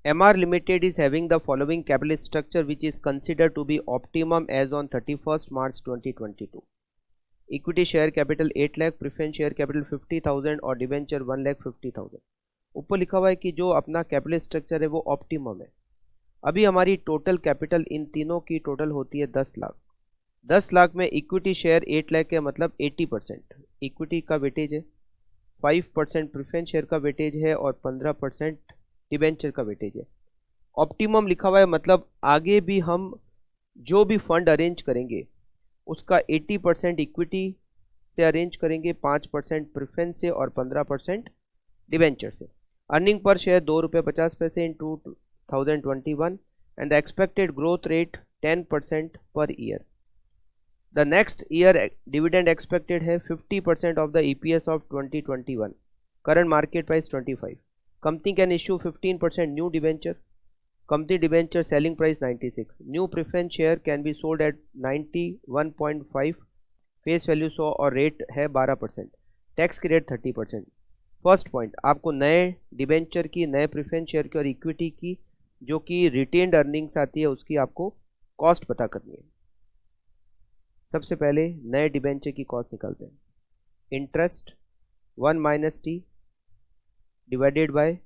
MR Limited is having the following capital structure which is considered to be optimum as on 31st March 2022. Equity share capital 8 lakh, preference share capital 50,000 और debenture 1,50,000। ऊपर लिखा हुआ है कि जो अपना capital structure है वो ऑप्टिमम है। अभी हमारी टोटल कैपिटल इन तीनों की टोटल होती है 10 लाख। 10 लाख में इक्विटी शेयर 8 लाख है, मतलब 80% इक्विटी का वेटेज है, 5% प्रेफरेंस शेयर का वेटेज है और 15% डिवेंचर का वेटेज है। ऑप्टिमम लिखा हुआ है, मतलब आगे भी हम जो भी फंड अरेंज करेंगे उसका 80% इक्विटी से अरेंज करेंगे, 5% प्रेफरेंस से और 15% डिवेंचर से। Earning per share ₹2.50 in 2021 and the expected growth rate 10% per year. The next year dividend expected है 50% of the EPS of 2021, current market price 25। Company can issue 15% new debenture, company debenture selling price 96, new preference share can be sold at 91.5, face value 100 और rate है 12%, tax की rate 30%। First point, आपको नए debenture की, नए preference share की और equity की जो कि रिटेन्ड अर्निंग्स आती है उसकी आपको कॉस्ट पता करनी है। सबसे पहले नए डिबेंचर की कॉस्ट निकालते हैं। Interest 1 - T divided by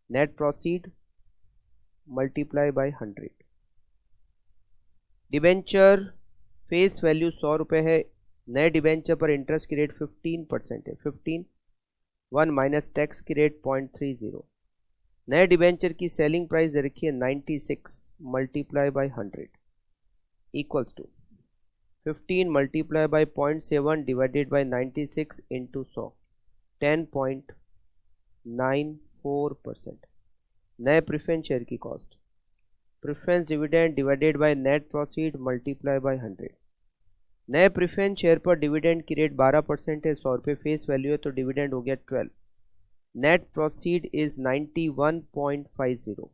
net proceed multiply by 100। Debenture face value 100 रुपये है, नए डिबेंचर पर इंटरेस्ट की रेट 15% है, 15 1 माइनस टैक्स की रेट 0.30। नए डिबेंचर की सेलिंग प्राइस दे रखी है 96 multiply by 100 equals to 15 multiply by 0.7 divided by 96 into 100, 10.94%। नए प्रेफरेंस शेयर की cost, preference dividend divided by net proceed multiply by 100। नए प्रेफरेंस शेयर पर डिविडेंड की रेट 12% है, 100 रुपये फेस वैल्यू है तो डिविडेंड हो गया 12। Net proceed is 91.50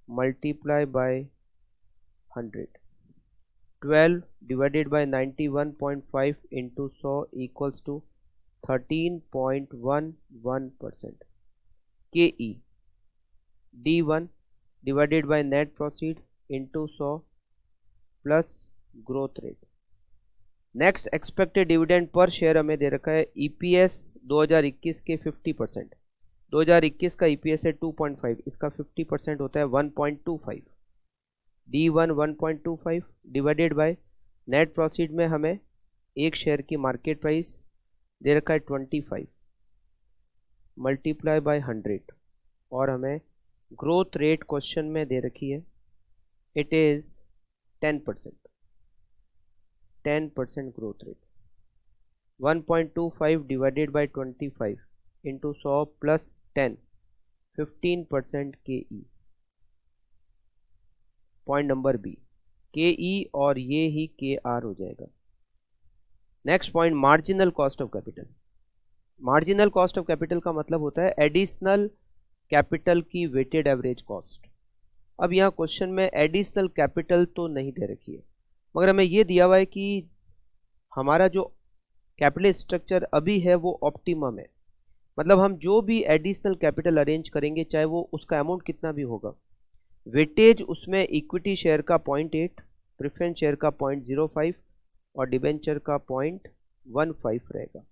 multiply by 100, 12 divided by 91.5 into 100 equals to 13.11%। KE D1 divided by net proceed into 100 plus growth rate. Next expected dividend per share हमें दे रखा है EPS 2021 के 50%। 2021 का EPS है 2.5, इसका 50% होता है 1.25। D1 1.25 divided by net proceed में हमें एक शेयर की मार्केट प्राइस दे रखा है 25 मल्टीप्लाई बाय 100 और हमें ग्रोथ रेट क्वेश्चन में दे रखी है, it is 10%, 10% growth rate. 1.25 divided by 25 into 100 plus 10, 15% KE। Point number B KE और ये ही KR हो जाएगा। Next point, marginal cost of capital. Marginal cost of capital का मतलब होता है एडिशनल कैपिटल की वेटेड एवरेज कॉस्ट। अब यहाँ क्वेश्चन में एडिशनल कैपिटल तो नहीं दे रखी है, मगर हमें ये दिया हुआ है कि हमारा जो कैपिटल स्ट्रक्चर अभी है वो ऑप्टिमम है, मतलब हम जो भी एडिशनल कैपिटल अरेंज करेंगे चाहे वो उसका अमाउंट कितना भी होगा, वेटेज उसमें इक्विटी शेयर का 0.8, प्रेफरेंस शेयर का 0.05 और डिबेंचर का 0.15 रहेगा।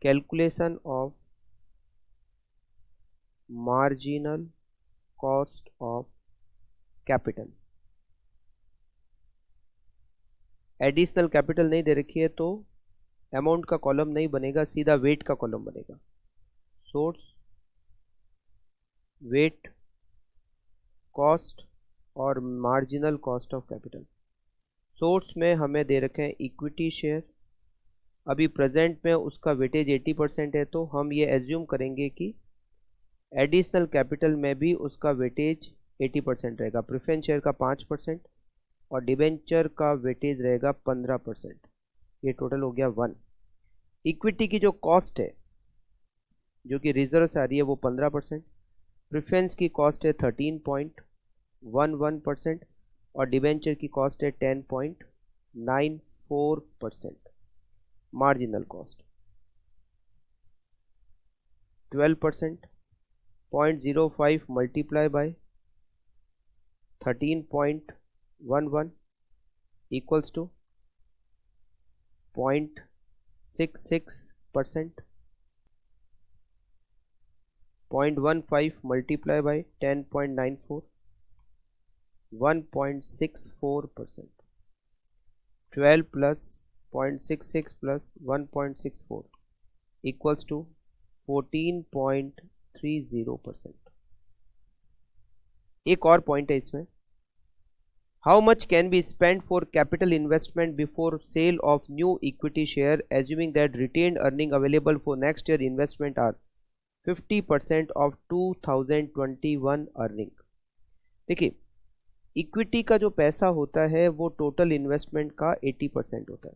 Calculation of marginal cost of capital. Additional capital नहीं दे रखी है तो अमाउंट का कॉलम नहीं बनेगा, सीधा वेट का कॉलम बनेगा। सोर्स, वेट, कॉस्ट और marginal cost of capital. Source में हमें दे रखे हैं इक्विटी शेयर, अभी प्रेजेंट में उसका वेटेज 80% है तो हम ये एज्यूम करेंगे कि एडिशनल कैपिटल में भी उसका वेटेज 80% रहेगा। प्रेफरेंस शेयर का 5% और डिबेंचर का वेटेज रहेगा 15%, ये टोटल हो गया 1। इक्विटी की जो कॉस्ट है जो कि रिजर्व से आ रही है वो 15%, प्रेफरेंस की कॉस्ट है 13.11% और डिबेंचर की कॉस्ट है 10.94%। Marginal cost 12%, 0.05 multiplied by 13.11 equals to 0.66%, 0.15 multiplied by 10.94, 1.64%. 12 plus 0.66 plus 1.64 equals to 14.30%. एक और पॉइंट है इसमें, how much can be spend for capital investment before sale of new equity share assuming that retained earning available for next year investment are 50% of 2021 earning. देखिए, equity का जो पैसा होता है वो टोटल इन्वेस्टमेंट का 80% होता है।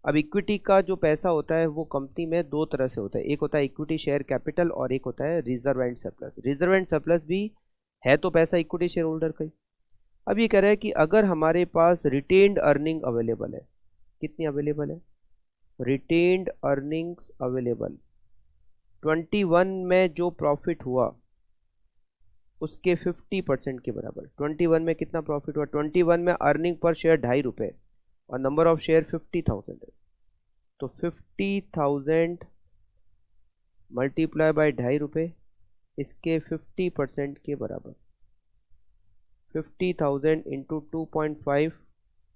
अब इक्विटी का जो पैसा होता है वो कंपनी में दो तरह से होता है, एक होता है इक्विटी शेयर कैपिटल और एक होता है reserve and surplus. Reserve and surplus भी है तो पैसा इक्विटी शेयर होल्डर का ही। अब ये कह रहा है कि अगर हमारे पास रिटेन्ड अर्निंग अवेलेबल है, कितनी अवेलेबल है, रिटेन्ड अर्निंग्स अवेलेबल 21 में जो प्रॉफिट हुआ उसके 50% के बराबर। 21 में कितना प्रॉफिट हुआ, 21 में अर्निंग पर शेयर 2.5 रुपये और नंबर ऑफ शेयर 50,000 है, तो 50,000 मल्टीप्लाई बाय 2.5 रुपये इसके 50% के बराबर। 50,000 इंटू 2.5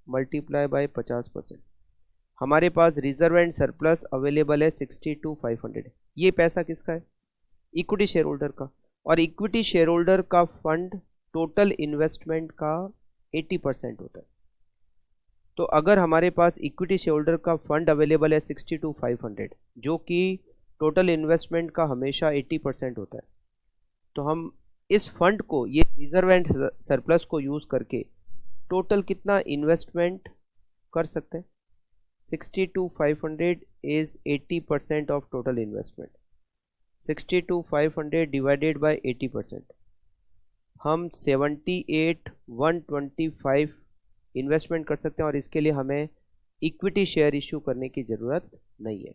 मल्टीप्लाई बाय 50%। हमारे पास रिजर्व एंड सरप्लस अवेलेबल है 62,500। ये पैसा किसका है, इक्विटी शेयर होल्डर का। और इक्विटी शेयर होल्डर का फंड टोटल इन्वेस्टमेंट का 80% होता है। तो अगर हमारे पास इक्विटी शेयर होल्डर का फंड अवेलेबल है 62,500 जो कि टोटल इन्वेस्टमेंट का हमेशा 80% होता है, तो हम इस फंड को, ये रिजर्व एंड सरप्लस को यूज़ करके टोटल कितना इन्वेस्टमेंट कर सकते हैं। 62,500 is 80% of total investment. 62,500 divided by 80%, हम 78,125 इन्वेस्टमेंट कर सकते हैं और इसके लिए हमें इक्विटी शेयर इशू करने की ज़रूरत नहीं है।